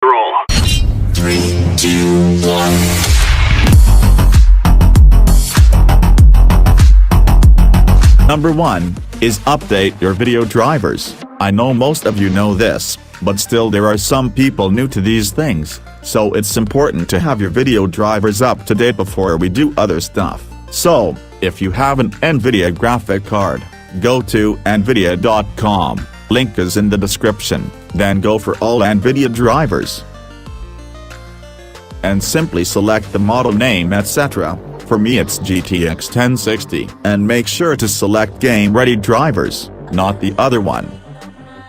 Roll. 3, 2, 1. Number 1 is update your video drivers. I know most of you know this, but still there are some people new to these things, so it's important to have your video drivers up to date before we do other stuff. So, if you have an NVIDIA graphic card, go to nvidia.com, link is in the description, then go for all NVIDIA drivers. And simply select the model name etc. For me it's GTX 1060, and make sure to select Game Ready drivers, not the other one.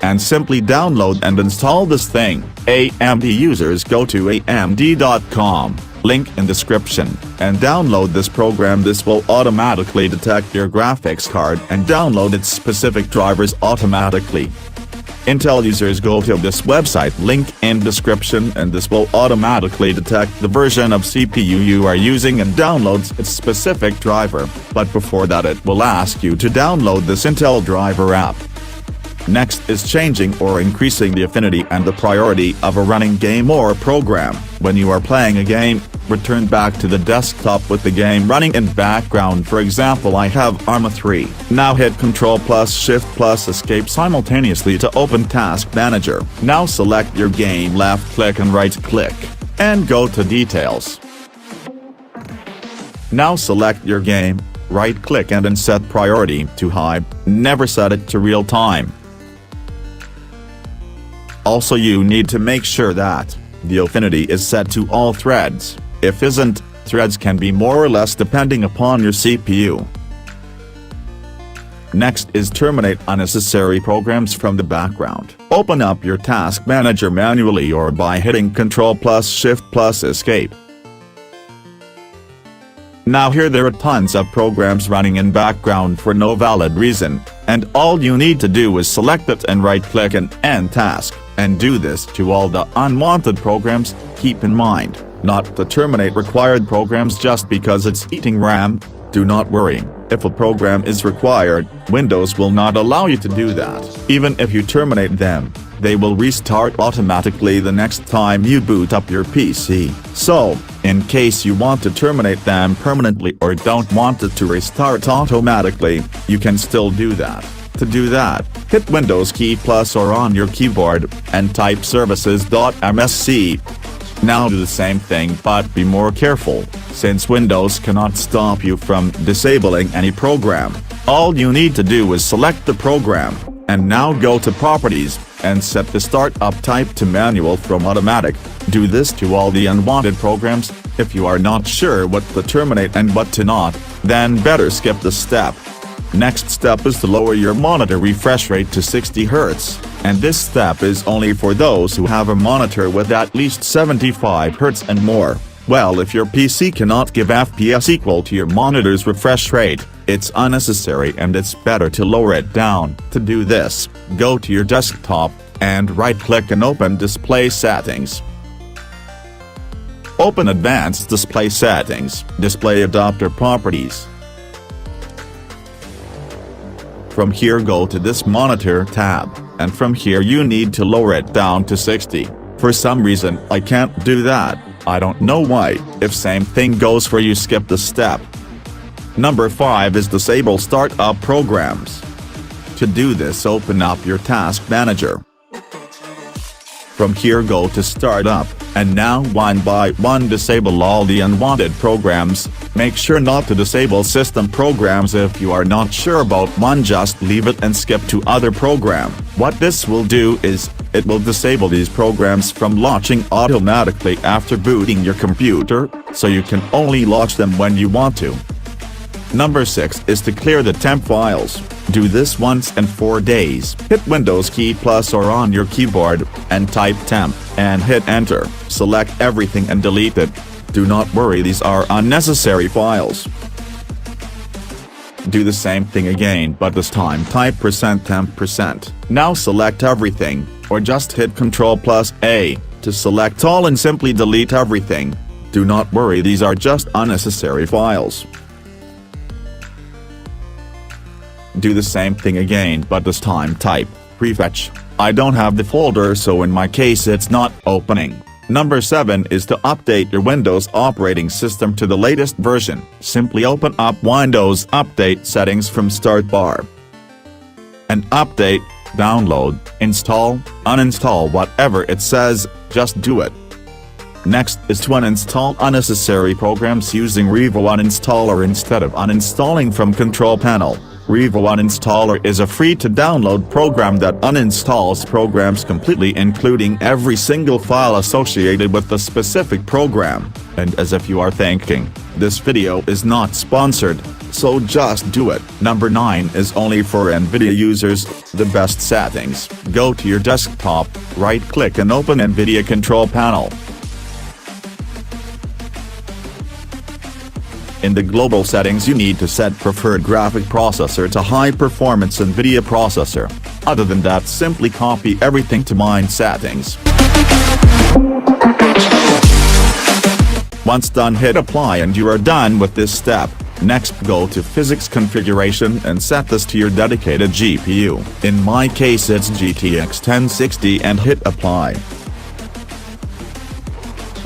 And simply download and install this thing. AMD users go to amd.com, link in description, and download this program. This will automatically detect your graphics card and download its specific drivers automatically. Intel users go to this website, link in description, and this will automatically detect the version of CPU you are using and downloads its specific driver, but before that it will ask you to download this Intel driver app. Next is changing or increasing the affinity and the priority of a running game or program. When you are playing a game, return back to the desktop with the game running in background. For example, I have Arma 3. Now hit Ctrl+ Shift+ Escape simultaneously to open Task Manager. Now select your game, left-click and right-click, and go to Details. Now select your game, right-click and then set priority to high. Never set it to real time. Also, you need to make sure that the affinity is set to all threads. If isn't, threads can be more or less depending upon your CPU. Next is terminate unnecessary programs from the background. Open up your Task Manager manually or by hitting Ctrl+ Shift+ Escape. Now here there are tons of programs running in background for no valid reason, and all you need to do is select it and right-click and End Task, and do this to all the unwanted programs. Keep in mind, not to terminate required programs just because it's eating RAM. Do not worry, if a program is required, Windows will not allow you to do that. Even if you terminate them, they will restart automatically the next time you boot up your PC. So, in case you want to terminate them permanently or don't want it to restart automatically, you can still do that. To do that, hit Windows key plus or on your keyboard, and type services.msc. Now do the same thing, but be more careful, since Windows cannot stop you from disabling any program. All you need to do is select the program, and now go to Properties, and set the Startup type to Manual from Automatic. Do this to all the unwanted programs. If you are not sure what to terminate and what to not, then better skip this step. Next step is to lower your monitor refresh rate to 60 Hz, and this step is only for those who have a monitor with at least 75 Hz and more. Well, if your PC cannot give FPS equal to your monitor's refresh rate, it's unnecessary and it's better to lower it down. To do this, go to your desktop, and right-click and open Display Settings. Open Advanced Display Settings, Display Adapter Properties. From here go to this Monitor tab, and from here you need to lower it down to 60. For some reason I can't do that, I don't know why. If same thing goes for you, skip the step. Number 5 is disable startup programs. To do this, open up your Task Manager. From here go to Startup, and now one by one disable all the unwanted programs. Make sure not to disable system programs. If you are not sure about one, just leave it and skip to other program. What this will do is, it will disable these programs from launching automatically after booting your computer, so you can only launch them when you want to. Number 6 is to clear the temp files. Do this once in 4 days. Hit Windows key plus or on your keyboard, and type temp, and hit enter. Select everything and delete it. Do not worry, these are unnecessary files. Do the same thing again, but this time type %temp%. Now select everything, or just hit Ctrl+A, to select all and simply delete everything. Do not worry, these are just unnecessary files. Do the same thing again, but this time type prefetch. I don't have the folder, so in my case it's not opening. Number 7 is to update your Windows operating system to the latest version. Simply open up Windows Update Settings from Start Bar. And update, download, install, uninstall, whatever it says, just do it. Next is to uninstall unnecessary programs using Revo Uninstaller instead of uninstalling from Control Panel. Revo Uninstaller is a free-to-download program that uninstalls programs completely, including every single file associated with the specific program. And as if you are thinking, this video is not sponsored, so just do it. Number 9 is only for NVIDIA users. The best settings. Go to your desktop, right-click and open NVIDIA Control Panel. In the global settings, you need to set preferred graphic processor to high-performance NVIDIA processor. Other than that, simply copy everything to mine settings. Once done, hit apply and you are done with this step. Next, go to physics configuration and set this to your dedicated GPU. In my case it's GTX 1060 and hit apply.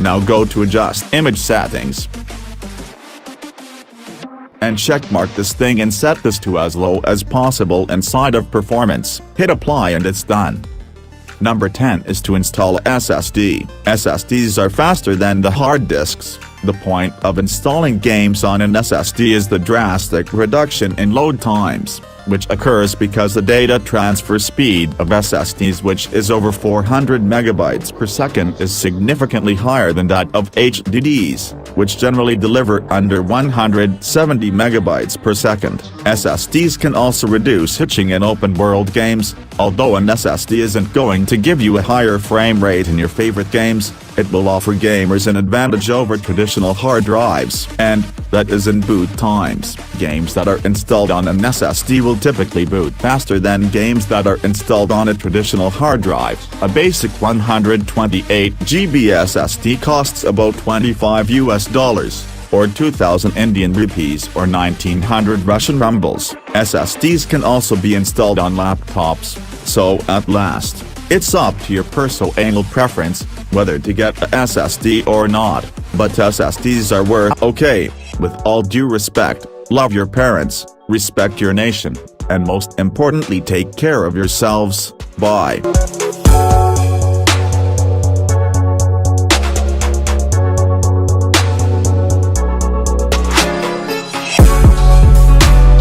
Now go to adjust image settings. And checkmark this thing and set this to as low as possible inside of performance. Hit apply and it's done. Number 10 is to install SSD. SSDs are faster than the hard disks. The point of installing games on an SSD is the drastic reduction in load times, which occurs because the data transfer speed of SSDs, which is over 400 megabytes per second, is significantly higher than that of HDDs, which generally deliver under 170 megabytes per second. SSDs can also reduce hitching in open-world games. Although an SSD isn't going to give you a higher frame rate in your favorite games, it will offer gamers an advantage over traditional hard drives, and that is in boot times. Games that are installed on an SSD will typically boot faster than games that are installed on a traditional hard drive. A basic 128 GB SSD costs about $25 or 2,000 Indian rupees or 1,900 Russian rubles. SSDs can also be installed on laptops, so at last, it's up to your personal preference whether to get a SSD or not, but SSDs are worth okay. With all due respect, love your parents, respect your nation, and most importantly take care of yourselves. Bye.